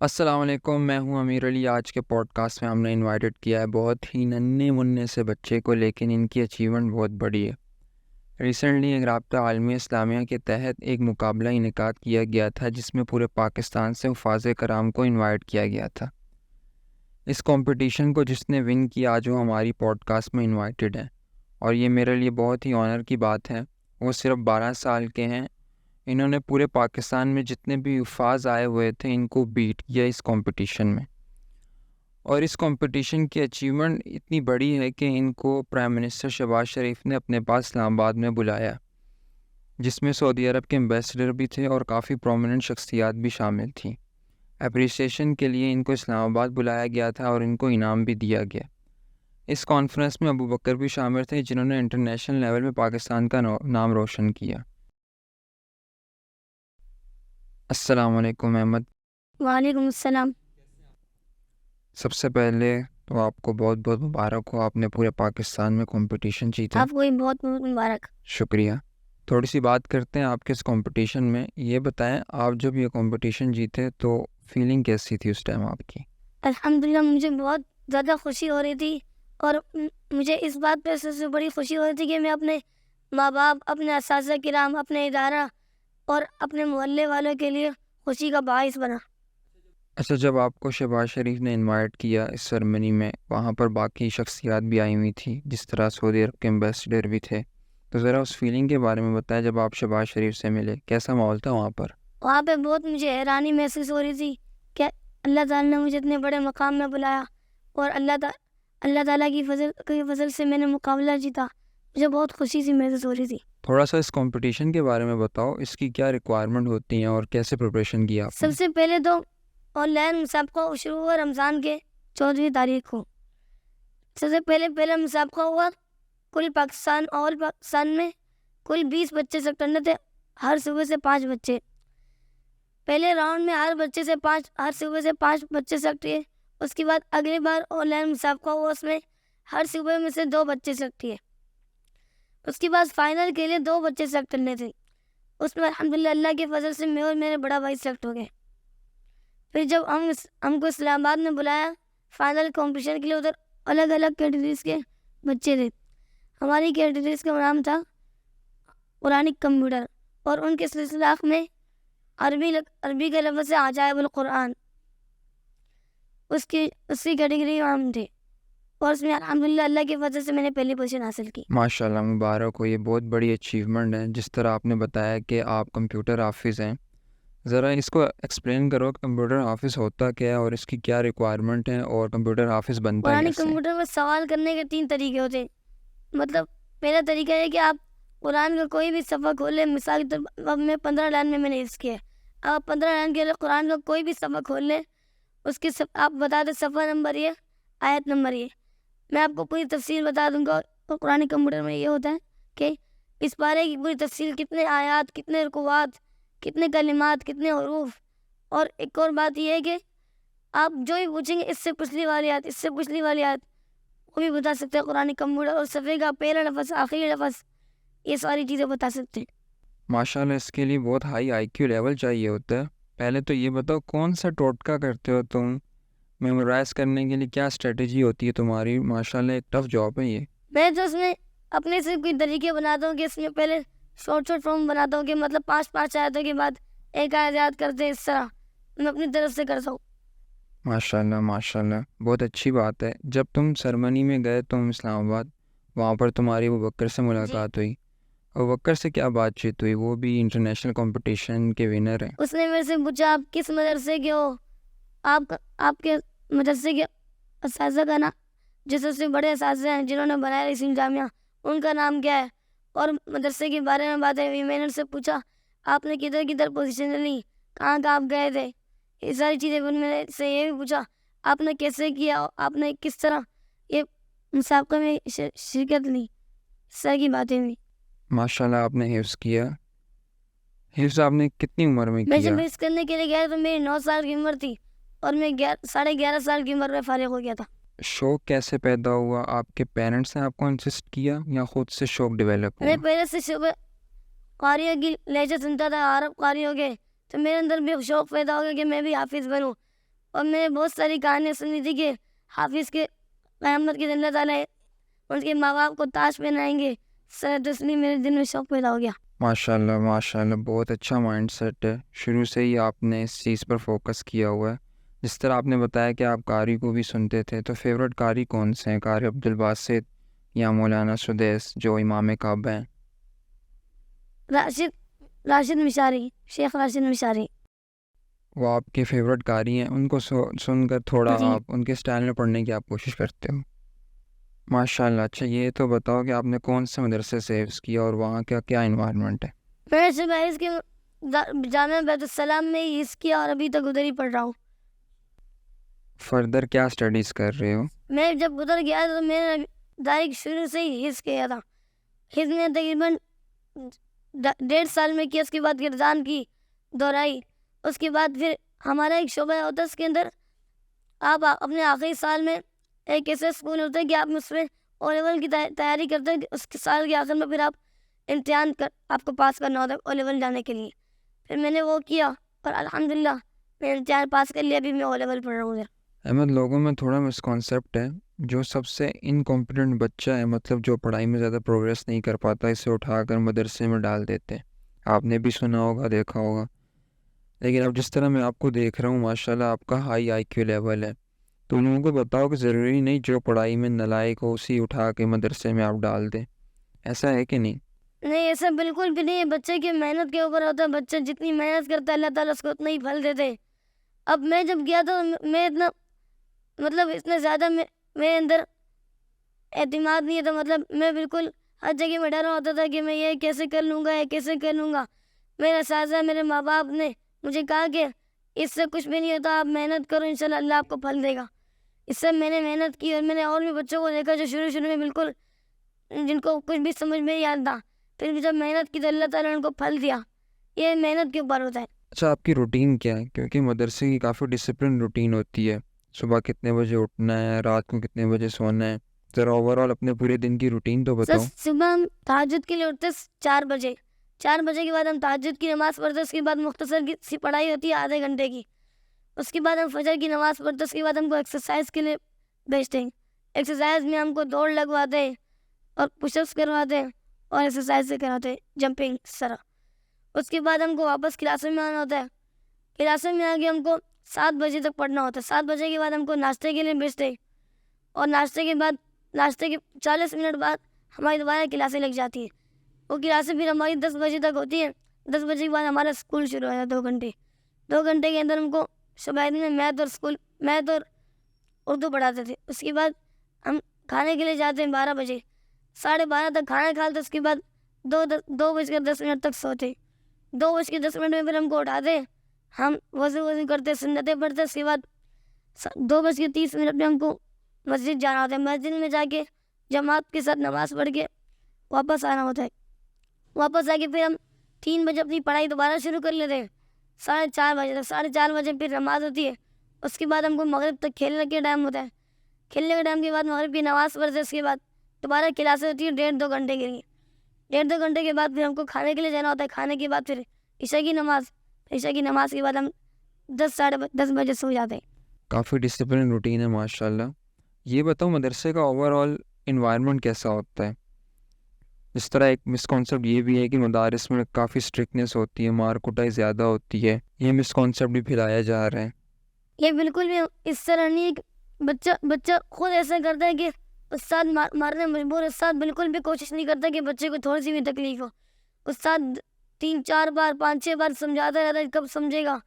السلام علیکم، میں ہوں امیر علی۔ آج کے پوڈ کاسٹ میں ہم نے انوائٹڈ کیا ہے بہت ہی ننھے منھے سے بچے کو، لیکن ان کی اچیومنٹ بہت بڑی ہے۔ ریسنٹلی ایک رابطہ عالمی اسلامیہ کے تحت ایک مقابلہ انعقاد کیا گیا تھا جس میں پورے پاکستان سے حفاظ کرام کو انوائٹ کیا گیا تھا۔ اس کمپٹیشن کو جس نے ون کیا آج وہ ہماری پوڈ کاسٹ میں انوائٹڈ ہیں، اور یہ میرے لیے بہت ہی آنر کی بات ہے۔ وہ صرف 12 سال کے ہیں۔ انہوں نے پورے پاکستان میں جتنے بھی حفاظ آئے ہوئے تھے ان کو بیٹ کیا اس کمپٹیشن میں، اور اس کمپٹیشن کی اچیومنٹ اتنی بڑی ہے کہ ان کو پرائم منسٹر شہباز شریف نے اپنے پاس اسلام آباد میں بلایا، جس میں سعودی عرب کے ایمبیسڈر بھی تھے اور کافی پرومیننٹ شخصیات بھی شامل تھیں۔ اپریسیشن کے لیے ان کو اسلام آباد بلایا گیا تھا اور ان کو انعام بھی دیا گیا۔ اس کانفرنس میں ابو بکر بھی شامل تھے جنہوں نے انٹرنیشنل لیول میں پاکستان کا نام روشن کیا۔ السلام علیکم احمد۔ وعلیکم السلام۔ سب سے پہلے تو آپ کو بہت بہت مبارک ہو، آپ نے پورے پاکستان میں کمپٹیشن جیتا۔ آپ کو بھی بہت بہت مبارک۔ شکریہ۔ تھوڑی سی بات کرتے ہیں آپ کے اس کمپٹیشن میں۔ یہ بتائیں، آپ جب یہ کمپٹیشن جیتے تو فیلنگ کیسی تھی اس ٹائم آپ کی؟ الحمدللہ مجھے بہت زیادہ خوشی ہو رہی تھی، اور مجھے اس بات پہ سب سے بڑی خوشی ہو رہی تھی کہ میں اپنے ماں باپ، اپنے اساتذہ کرام، اپنے ادارہ اور اپنے محلے والوں کے لیے خوشی کا باعث بنا۔ اچھا، جب آپ کو شہباز شریف نے انوائٹ کیا اس سرمنی میں، وہاں پر باقی شخصیات بھی آئی ہوئی تھی، جس طرح سعودی عرب کے ایمبیسڈر بھی تھے، تو ذرا اس فیلنگ کے بارے میں بتائیں جب آپ شہباز شریف سے ملے، کیسا ماحول تھا وہاں پر؟ وہاں پہ بہت مجھے حیرانی محسوس ہو رہی تھی کہ اللہ تعالیٰ نے مجھے اتنے بڑے مقام میں بلایا، اور اللہ تعالیٰ کی فضل سے میں نے مقابلہ جیتا۔ مجھے بہت خوشی سی محسوس ہو رہی تھی۔ تھوڑا سا اس کمپٹیشن کے بارے میں بتاؤ، اس کی کیا ریکوائرمنٹ ہوتی ہیں اور کیسے پریپریشن کی آپ نے؟ سب سے پہلے تو آن لائن مسابقہ شروع ہوا رمضان کے 14ویں تاریخ کو۔ سب سے پہلا مسابقہ ہوا کل پاکستان میں کل 20 بچے سلیکٹ کرنے تھے، ہر صوبے سے 5 بچے۔ پہلے راؤنڈ میں ہر صوبے سے 5 بچے سلیکٹ کیے۔ اس کے بعد اگلی بار آن لائن مسابقہ ہوا، اس میں ہر صوبے میں سے 2 بچے سلیکٹ کیے۔ اس کے بعد فائنل کے لیے 2 بچے سلیکٹ کرنے تھے، اس میں الحمدللہ اللہ کے فضل سے میں اور میرے بڑا بھائی سلیکٹ ہو گئے۔ پھر جب ہم کو اسلام آباد میں بلایا فائنل کمپٹیشن کے لیے، ادھر الگ الگ کیٹیگریز کے بچے تھے۔ ہماری کیٹیگریز کا نام تھا قرآن کمپیوٹر، اور ان کے سلسلہ میں عربی کا لفظ ہے عجائب القرآن، اسی کیٹیگری میں ہم تھے، اور اس میں الحمدللہ اللہ کی فضل سے میں نے پہلی پوزیشن حاصل کی۔ ماشاءاللہ، مبارک ہو، یہ بہت بڑی اچیومنٹ ہے۔ جس طرح آپ نے بتایا کہ آپ کمپیوٹر حافظ ہیں، ذرا اس کو ایکسپلین کرو کہ کمپیوٹر حافظ ہوتا کیا ہے اور اس کی کیا ریکوائرمنٹ ہے، اور کمپیوٹر حافظ بنتا قرآن کیسے ہے؟ کمپیوٹر میں سوال کرنے کے 3 طریقے ہوتے ہیں۔ مطلب پہلا طریقہ ہے کہ آپ قرآن کا کوئی بھی صفحہ کھول لیں، مثال کے طور پر میں 15 لائن میں نے حفظ کیا ہے، آپ 15 لائن کے لیے قرآن کا کوئی بھی صفحہ کھول لیں، اس کے آپ بتا دیں صفحہ نمبر یہ، آیت نمبر یہ۔ میں آپ کو پوری تفصیل بتا دوں گا۔ اور قرآن کمپیوٹر میں یہ ہوتا ہے کہ اس بارے کی پوری تفصیل، کتنے آیات، کتنے رکوعات، کتنے کلمات، کتنے حروف، اور ایک اور بات یہ ہے کہ آپ جو بھی پوچھیں گے، اس سے پچھلی والی آیت، اس سے پچھلی والی آیت، وہ بھی بتا سکتے ہیں قرآن کمپیوٹر، اور صفحے کا پہلا لفظ، آخری لفظ، یہ ساری چیزیں بتا سکتے ہیں۔ ماشاءاللہ، اس کے لیے بہت ہائی آئی کیو لیول چاہیے ہوتا ہے۔ پہلے تو یہ بتاؤ کون سا ٹوٹکا کرتے ہو تم، میمورائز کرنے کے لیے کیا اسٹریٹجی ہوتی ہے تمہاری؟ ماشاءاللہ ایک ٹف جاب ہے یہ۔ میں تو اس میں اپنے سے کوئی طریقے بناتا ہوں کہ اس میں پہلے شارٹ فارم بناتا ہوں کہ مطلب 5 آیتوں کے بعد ایک آیت یاد کرتے، اس طرح میں اپنی طرف سے کرتا ہوں۔ ماشاءاللہ ماشاءاللہ، بہت اچھی بات ہے۔ جب تم سرمنی میں گئے تم اسلام آباد، وہاں پر تمہاری ابو بکر سے ملاقات ہوئی، ابو بکر سے کیا بات چیت ہوئی؟ وہ بھی انٹرنیشنل کمپٹیشن کے ونر ہیں۔ اس نے میرے سے پوچھا آپ کس مدرسے کے ہو، آپ کے مدرسے کے اساتذہ کا نام، جو سب سے بڑے اساتذہ ہیں جنہوں نے بنایا رسیم جامعہ، ان کا نام کیا ہے، اور مدرسے کے بارے میں باتیں ہوئی۔ میں نے ان سے پوچھا آپ نے کدھر پوزیشن لی، کہاں آپ گئے تھے، یہ ساری چیزیں۔ میں نے سے یہ بھی پوچھا آپ نے کیسے کیا، آپ نے کس طرح یہ مسابقہ میں شرکت لی، اس طرح کی باتیں ہوئی۔ ماشاءاللہ، آپ نے حفظ کیا۔ حفظ آپ نے کتنی عمر میں میں کیا؟ جب حفظ کرنے کے لیے گیا تو میری 9 سال کی عمر تھی، اور میں 11.5 سال کی عمر میں فارغ ہو گیا تھا۔ شوق کیسے پیدا ہوا؟ آپ کے پیرنٹس نے آپ کو انسسٹ کیا یا خود سے شوق ڈیولپ ہوا؟ میں پہلے سے صبح قاریوں کی لہجہ سنتا تھا، عرب قاریوں کے، تو میرے اندر بھی شوق پیدا ہو گیا کہ میں بھی حافظ بنوں۔ اور میں نے بہت ساری کہانیاں سنی تھی کہ حافظ کے قیامت کے دن اللہ تعالیٰ ان کے ماں باپ کو تاج پہنائیں گے. سر اس لیے میرے دل میں شوق پیدا ہو گیا. ماشاء اللہ بہت اچھا مائنڈ سیٹ ہے. شروع سے ہی آپ نے اس چیز پر فوکس کیا ہوا ہے. جس طرح آپ نے بتایا کہ آپ قاری کو بھی سنتے تھے، تو فیوریٹ قاری کون سے ہیں؟ قاری عبدالباسط یا مولانا سدیس جو امام کعبہ ہیں؟ راشد مشاری، شیخ راشد مشاری. وہ آپ کے فیوریٹ قاری ہیں. ان کو سن کر تھوڑا جی. آپ ان کے اسٹائل میں پڑھنے کی آپ کوشش کرتے ہو. ماشاء اللہ. اچھا یہ تو بتاؤ کہ آپ نے کون سے مدرسے سے حفظ کیا اور وہاں کا کیا انوائرمنٹ ہے؟ میں سے اس کے جامعہ بیت السلام میں ہی حفظ کیا اور ابھی تک ادھر ہی پڑھ رہا ہوں. فردر کیا اسٹڈیز کر رہے ہو؟ میں جب ادھر گیا تو میں نے ڈائریکٹ شروع سے ہی حفظ کیا تھا. حفظ میں تقریباً 1.5 سال میں کیا. اس کے بعد گردان کی دہرائی. اس کے بعد پھر ہمارا ایک شعبہ ہوتا ہے، اس کے اندر آپ اپنے آخری سال میں ایک ایسا اسکول ہوتا ہے کہ آپ اس میں او لیول کی تیاری کرتے ہیں. اس کے سال کے آخر میں پھر آپ امتحان آپ کو پاس کرنا ہوتا ہے او لیول جانے کے لیے. پھر میں نے وہ کیا اور الحمدللہ میں امتحان پاس کر لیا. ابھی میں او لیول پڑھ رہا ہوں. احمد، لوگوں میں تھوڑا مسکانسیپٹ ہے، جو سب سے انکمپیٹنٹ بچہ ہے، مطلب جو پڑھائی میں زیادہ پروگریس نہیں کر پاتا، اسے اٹھا کر مدرسے میں ڈال دیتے. آپ نے بھی سنا ہوگا، دیکھا ہوگا. لیکن اب جس طرح میں آپ کو دیکھ رہا ہوں، ماشاءاللہ آپ کا ہائی آئی کیو لیول ہے. تو لوگوں کو بتاؤ کہ ضروری نہیں جو پڑھائی میں نالائق ہو اسی اٹھا کے مدرسے میں آپ ڈال دیں. ایسا ہے کہ نہیں؟ نہیں، ایسا بالکل بھی نہیں ہے. بچے کی محنت کے اوپر ہوتا ہے. بچہ جتنی محنت کرتا ہے اللہ تعالیٰ اس کو اتنا ہی پھل دیتے. اب میں جب گیا تو میں اتنا زیادہ میرے اندر اعتماد نہیں تھا. میں بالکل ہر جگہ میں ڈرا ہوتا تھا کہ میں یہ کیسے کر لوں گا، یہ کیسے کر لوں گا. میرا اساتذہ، میرے ماں باپ نے مجھے کہا کہ اس سے کچھ بھی نہیں ہوتا، آپ محنت کرو، انشاءاللہ اللہ آپ کو پھل دے گا. اس سے میں نے محنت کی اور میں نے اور بھی بچوں کو دیکھا جو شروع میں بالکل جن کو کچھ بھی سمجھ میں نہیں آتا، پھر بھی جب محنت کی تو اللہ تعالیٰ نے ان کو پھل دیا. یہ محنت کے اوپر ہوتا ہے. اچھا، آپ کی روٹین کیا ہے؟ کیونکہ مدرسے کی کافی ڈسپلن روٹین ہوتی ہے. صبح کتنے بجے اٹھنا ہے، رات کو کتنے بجے سونا ہے؟ ذرا اوور آل اپنے پورے دن کی روٹین تو بتاؤ. صبح ہم تہجد کے لیے اٹھتے 4 بجے. 4 بجے کے بعد ہم تہجد کی نماز پڑھتے. اس کے بعد مختصر سی پڑھائی ہوتی ہے آدھے گھنٹے کی. اس کے بعد ہم فجر کی نماز پڑھتے. اس کے بعد ہم کو ایکسرسائز کے لیے بھیجتے ہیں. ایکسرسائز میں ہم کو دوڑ لگواتے ہیں اور پش اپس کرواتے ہیں اور ایکسرسائز سے کراتے ہیں، جمپنگ سرا. اس کے بعد ہم کو واپس کلاسوں میں آنا ہوتا ہے. کلاسوں میں آگے ہم کو 7 بجے تک پڑھنا ہوتا ہے. 7 بجے کے بعد ہم کو ناشتے کے لیے بھیجتے ہیں اور ناشتے کے 40 منٹ بعد ہماری دوبارہ کلاسیں لگ جاتی ہیں. وہ کلاسیں پھر ہماری 10 بجے تک ہوتی ہیں. 10 بجے کے بعد ہمارا اسکول شروع ہو جاتا ہے. 2 گھنٹے 2 گھنٹے کے اندر ہم کو صبح میں میتھ اور اردو پڑھاتے تھے. اس کے بعد ہم کھانے کے لیے جاتے ہیں 12 بجے. 12:30 تک کھانا کھاتے. اس کے بعد 2:10 تک سوتے. 2:10 میں پھر ہم کو اٹھاتے. ہم وضو کرتے، سنتیں پڑھتے. اس کے بعد 2:30 میں ہم کو مسجد جانا ہوتا ہے. مسجد میں جا کے جماعت کے ساتھ نماز پڑھ کے واپس آنا ہوتا ہے. واپس آ کے پھر ہم 3 بجے اپنی پڑھائی دوبارہ شروع کر لیتے ہیں 4:30 بجے تک. 4:30 بجے پھر نماز ہوتی ہے. اس کے بعد ہم کو مغرب تک کھیلنے کے ٹائم ہوتا ہے. کھیلنے کے ٹائم کے بعد مغرب کی نماز پڑھتے. اس کے بعد دوبارہ کلاسیں ہوتی ہے 1.5-2 گھنٹے کے لیے. 1.5-2 گھنٹے کے بعد پھر ہم کو کھانے کے لیے جانا ہوتا ہے. کھانے کے بعد پھر عشاء کی نماز کے بعد ہم 10-10:30 بجے سو جاتے ہیں. کافی ڈسپلن روٹین ہے ماشاءاللہ. یہ بتاؤ مدرسے کا اوور آل انوائرمنٹ کیسا ہوتا ہے؟ اس طرح ایک مسکانسیپٹ یہ بھی ہے کہ مدارس میں کافی اسٹرکٹنیس ہوتی ہے، مار کٹائی زیادہ ہوتی ہے. یہ مسکانسیپٹ بھی پھیلایا جا رہا ہے. یہ بالکل بھی اس طرح نہیں ہے. بچہ خود ایسا کرتا ہے کہ استاد مارنے مجبور. استاد بالکل بھی کوشش نہیں کرتا کہ بچے کو تھوڑی سی بھی تکلیف ہو. استاد 3-4 بار 5-6 بار سمجھاتا رہتا ہے، کب سمجھے گا.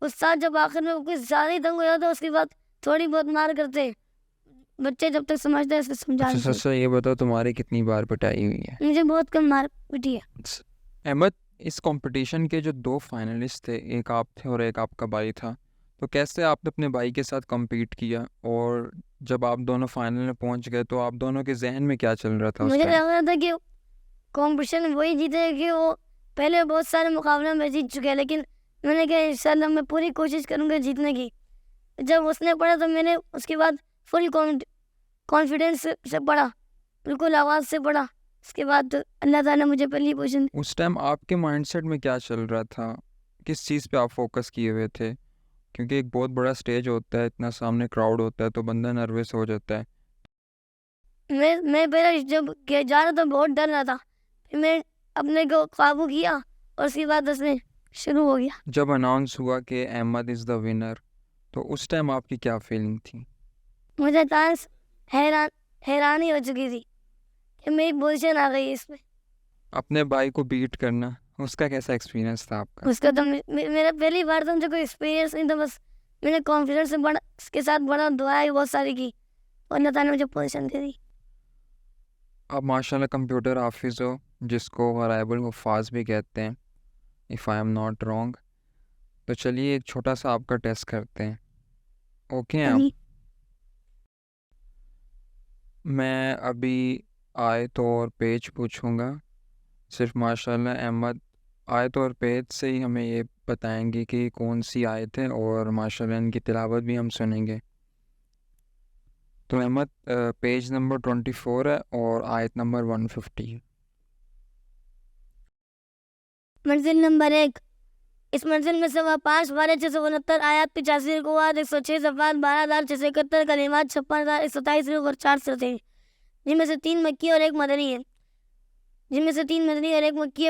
استاد جب آخر میں کچھ زیادہ ہی تنگ ہو جاتا ہے اس کے بعد تھوڑی بہت مار کرتے. بچے جب تک سمجھتے ہیں اس کو سمجھاتے. اچھا یہ بتاؤ تمہاری کتنی بار پٹائی ہوئی ہے؟ مجھے بہت کم مار پٹی ہے. احمد، اس کمپٹیشن کے جو 2 فائنلسٹ تھے، ایک آپ تھے اور ایک آپ کا بھائی تھا، تو کیسے آپ نے اپنے بھائی کے ساتھ کمپیٹ کیا؟ اور جب آپ دونوں فائنل میں پہنچ گئے تو آپ دونوں کے ذہن میں کیا چل رہا تھا؟ مجھے لگ رہا تھا کہ کمپٹیشن وہی جیتے کہ وہ پہلے بہت سارے مقابلوں میں جیت چکے ہیں، لیکن میں نے کہا انشاءاللہ میں پوری کوشش کروں گا جیتنے کی. جب اس نے پڑھا تو میں نے اس کے بعد فل کانفیڈنس سے پڑھا، بالکل آواز سے پڑھا. اس کے بعد اللہ تعالیٰ مجھے پہلی پوزیشن. اس ٹائم آپ کے مائنڈ سیٹ میں کیا چل رہا تھا؟ کس چیز پہ آپ فوکس کیے ہوئے تھے؟ کیونکہ ایک بہت بڑا اسٹیج ہوتا ہے, اتنا سامنے کراؤڈ ہوتا ہے تو بندہ نروس ہو جاتا ہے. میں پہلے جب جا رہا تھا بہت ڈر رہا تھا, پھر میں اپنے کو قابو کیا اور اس کے بعد اس میں شروع ہو گیا. جب اناؤنس ہوا کہ احمد از دا ونر تو اس ٹائم آپ کی کیا فیلنگ تھی؟ مجھے چانس حیرانی ہو چکی تھی کہ میری پوزیشن آ گئی اس میں. اپنے بھائی کو بیٹ کرنا, اس کا کیسا ایکسپیرینس تھا آپ کا؟ اس کا تو میرا پہلی بار تھا, مجھے کوئی ایکسپیرینس نہیں تھا, بس میں نے کانفیڈنس سے بڑا اس کے ساتھ بڑا دعائیں بہت ساری کی اور اللہ تعالیٰ نے مجھے پوزیشن دے دی. آپ ماشاء اللہ کمپیوٹر حافظ ہو, جس کو غرائب الحفاظ بھی کہتے ہیں, if I am not wrong. تو چلیے ایک چھوٹا سا آپ کا ٹیسٹ کرتے ہیں, اوکے ہیں آپ؟ میں ابھی آیت اور پیج پوچھوں گا, صرف ماشاء اللہ احمد آیت اور پیج سے ہی ہمیں یہ بتائیں گے کہ کون سی آیت ہے, اور ماشاء اللہ ان کی تلاوت بھی ہم سنیں گے. تو احمد پیج نمبر 24 ہے اور آیت نمبر 150. منزل نمبر 1. اس منزل میں 5 بارہ 669 آیات 85 رکوعات 106 صفحات 12,671 کلمات 56,127 روح اور 4 سطحیں, جن میں سے 3 مکی اور 1 مدنی ہے.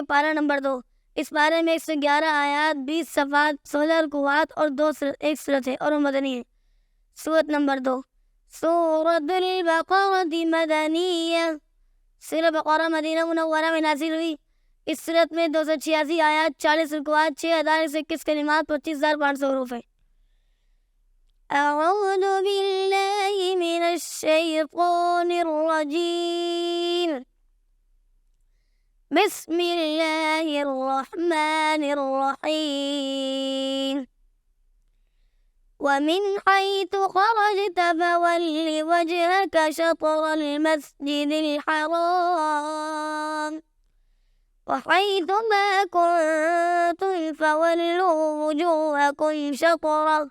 پارہ نمبر 2. اس پارے میں 111 آیات 20 صفحات 16 رکوعات اور 1 سورت ہے اور وہ مدنی ہے. سورت نمبر 2 سورۃ البقرہ مدنیہ. سورہ بقرہ مدینہ منورہ میں نازل ہوئی. اس سورت میں 286 آیات 40 رکوعات 6,121 کلمات 25,500 حروف ہے. اعوذ باللہ من الشیطان الرجیم. بسم اللہ الرحمن الرحیم. ومن حيث خرجت فول وجهك شطر المسجد الحرام وحيث ما كنتم فولوا وجوهكم شطره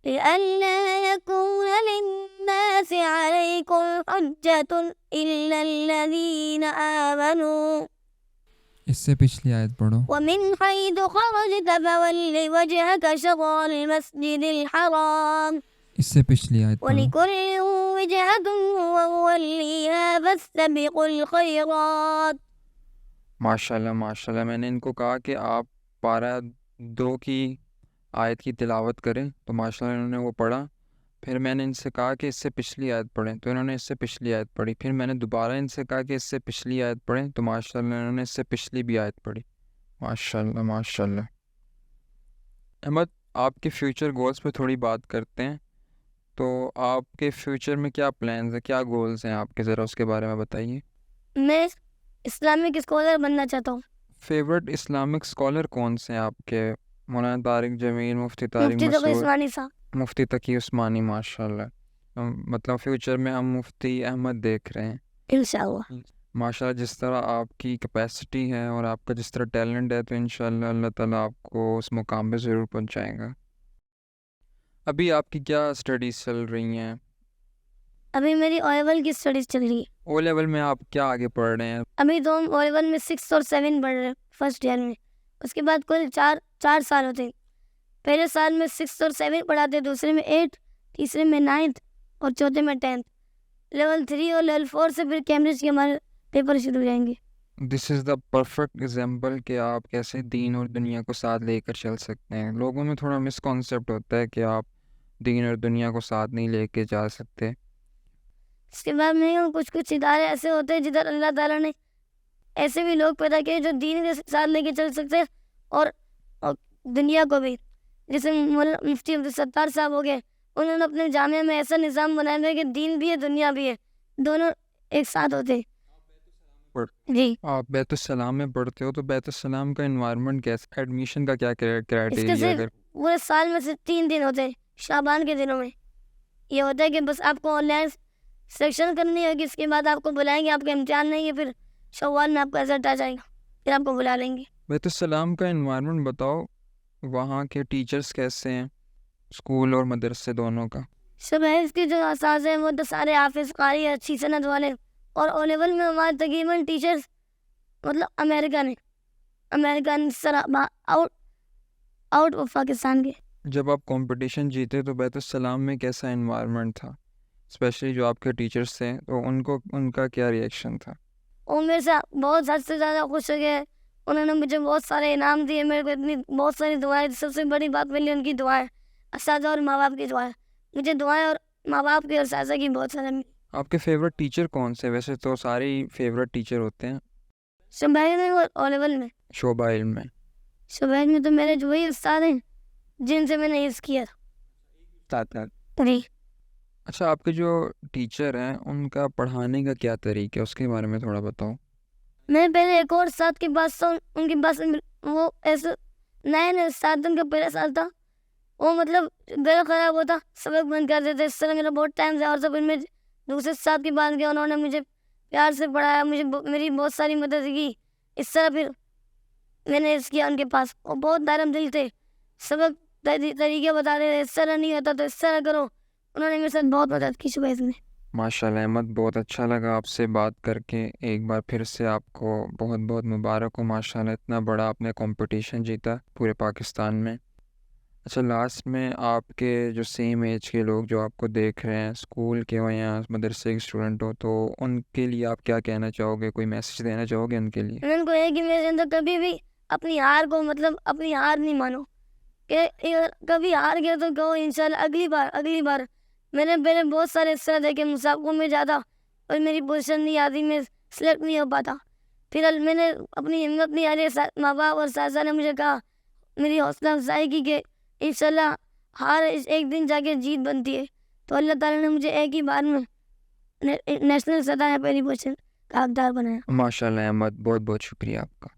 لئلا يكون للناس عليكم حجة إلا الذين آمنوا. اس سے پچھلی آیت پڑھو. ومن حيث خرجت فول وجهك شطر المسجد الحرام. اس سے پچھلی آیت پڑھو. ولكل وجهة هو موليها فاستبقوا الخيرات. ماشاءاللہ ماشاءاللہ. میں نے ان کو کہا کہ آپ پارہ 2 کی آیت کی تلاوت کریں تو ماشاءاللہ انہوں نے وہ پڑھا. پھر میں نے ان سے کہا کہ اس سے پچھلی آیت پڑھیں تو انہوں نے اس سے پچھلی آیت پڑھی. پھر میں نے دوبارہ ان سے کہا کہ اس سے پچھلی آیت پڑھیں تو ماشاءاللہ انہوں نے اس سے پچھلی بھی آیت پڑھی. ماشاءاللہ ماشاءاللہ. احمد آپ کے فیوچر گولز پہ تھوڑی بات کرتے ہیں. تو آپ کے فیوچر میں کیا پلانز ہیں, کیا گولز ہیں آپ کے, ذرا اس کے بارے میں بتائیے. میں اسلامک اسکالر بننا چاہتا ہوں. فیورٹ اسلامک اسکالر کون سے ہیں آپ کے؟ مولانا طارق جمیل, مفتی طارق مفتی تقی مسعود, عثمانی صاحب. مفتی تقی عثمانی. ماشاءاللہ. مطلب فیوچر میں ہم مفتی احمد دیکھ رہے ہیں انشاءاللہ. ماشاءاللہ. جس طرح آپ کی کیپیسٹی ہے اور آپ کا جس طرح ٹیلنٹ ہے تو انشاءاللہ اللہ تعالیٰ آپ کو اس مقام پہ ضرور پہنچائے گا. ابھی آپ کی کیا اسٹڈیز چل رہی ہیں؟ ابھی میری او لیول کی اسٹڈیز چل رہی ہے. او لیول میں آپ کیا آگے پڑھ رہے ہیں؟ ابھی تو ہم او لیول میں 6 اور 7 پڑھ رہے ہیں فرسٹ ایئر میں. اس کے بعد کل 4 سال ہوتے ہیں. پہلے سال میں 6 اور 7 پڑھاتے, دوسرے میں 8, تیسرے میں 9 اور چوتھے میں 10. لیول 3 اور لیول 4 سے پھر کیمبرج کے ہمارے پیپر شروع ہو جائیں گے. دس از دا پرفیکٹ ایگزامپل کہ آپ کیسے دین اور دنیا کو ساتھ لے کر چل سکتے ہیں. لوگوں میں تھوڑا مسکانسیپٹ ہوتا ہے کہ آپ دین اور دنیا کو ساتھ نہیں لے کے جا سکتے. اس کے بعد میں کچھ ادارے ایسے ہوتے ہیں جدھر اللہ تعالیٰ نے ایسے بھی لوگ پیدا کیے جو دین کے ساتھ لے کے چل سکتے ہیں اور دنیا کو بھی. جیسے مفتی عبدالستار صاحب ہو گئے, انہوں نے اپنے جامعہ میں ایسا نظام بنایا ہے کہ دین بھی ہے دنیا بھی ہے, دونوں ایک ساتھ ہوتے ہیں. جی آپ بیت السلام میں پڑھتے ہو تو بیت السلام کا انوائرمنٹ کیسا, ایڈمیشن کا کیا اس کے کرائٹیریا؟ صرف پورے سال میں سے 3 دن ہوتے ہیں. شعبان کے دنوں میں یہ ہوتا ہے کہ بس آپ کو آن لائن سلیکشن کرنی ہوگی, اس کے بعد آپ کو بلائیں گے, آپ کا امتحان نہیں ہے, پھر شوال میں آپ کا رزلٹ آ جائے گا, پھر آپ کو بلا لیں گے. بیت السلام کا انوائرمنٹ بتاؤ, وہاں کے ٹیچرز کیسے ہیں, اسکول اور مدرسے دونوں کا؟ سب ہے اس کے جو اساتذہ ہیں وہ تو سارے حافظ قاری اچھی سند والے, اور او لیول میں ہمارے تقریباً ٹیچرز مطلب امریکن آؤٹ آف پاکستان کے. جب آپ کمپٹیشن جیتے تو بیت السلام میں کیسا انوائرمنٹ تھا؟ اسپیشلی جو آپ کے ٹیچرس تھے تو ان کا کیا ریئیکشن تھا؟ وہ میرے سے بہت حد سے زیادہ خوش ہو گئے. انہوں نے مجھے بہت سارے انعام دیے, میرے کو اتنی بہت ساری دعائیں. سب سے بڑی بات میری ان کی دعائیں, اساتذہ اور ماں باپ کی دعائیں. مجھے دعائیں اور ماں باپ کی اور اساتذہ کی بہت سارے ملی. آپ کے فیوریٹ ٹیچر کون سے؟ ویسے تو سارے ہی فیوریٹ ٹیچر ہوتے ہیں. شبیر میں اور او لیول میں. شعبہ علم میں. شبیر میں تو میرے جو وہی استاد ہیں جن سے میں نے حفظ کیا تھا. جی. اچھا, آپ کے جو ٹیچر ہیں ان کا پڑھانے کا کیا طریقہ ہے, اس کے بارے میں تھوڑا بتاؤ. میں پہلے ایک اور استاد کے پاس تھا, ان کے پاس وہ ایسے نئے استاد, ان کا پہلا سال تھا. وہ مطلب گلا خراب ہوتا, سبق بند کر دیتے. اس طرح میرا بہت ٹائم تھا. اور جب میں دوسرے استاد کے پاس گیا, انہوں نے مجھے پیار سے پڑھایا, مجھے میری بہت ساری مدد کی. اس طرح پھر میں نے اس کیا ان کے پاس. وہ بہت نرم دل تھے, سبق طریقے بتا رہے تھے, اس طرح نہیں ہوتا تو اس طرح کرو. انہوں نے میرے ساتھ بہت مدد کی شبیر میں. ماشاء اللہ احمد, بہت اچھا لگا آپ سے بات کر کے. ایک بار پھر سے آپ کو بہت بہت مبارک ہو. ماشاء اللہ اتنا بڑا آپ نے کمپٹیشن جیتا پورے پاکستان میں. اچھا, لاسٹ میں آپ کے جو سیم ایج کے لوگ جو آپ کو دیکھ رہے ہیں, اسکول کے ہو یا مدرسے کے اسٹوڈنٹ ہو, تو ان کے لیے آپ کیا کہنا چاہو گے؟ کوئی میسج دینا چاہو گے ان کے لیے؟ میں ان کو یہ کہ میرے اندر کبھی بھی اپنی ہار کو مطلب اپنی ہار نہیں مانو. کہ کبھی ہار گیا تو کہو انشاءاللہ اگلی بار. میں نے پہلے بہت سارے اس طرح دیکھے, مسابقوں میں جاتا اور میری پوزیشن نہیں آتی, میں سلیکٹ نہیں ہو پاتا. پھر میں نے اپنی ہمت نہیں ہاری. ماں باپ اور اساتذہ نے مجھے کہا, میری حوصلہ افزائی کی کہ انشاءاللہ ہار ایک دن جا کے جیت بنتی ہے. تو اللہ تعالیٰ نے مجھے ایک ہی بار میں نیشنل سطح پہ پہلی پوزیشن کا حقدار بنایا. ماشاء اللہ احمد, بہت بہت شکریہ آپ کا.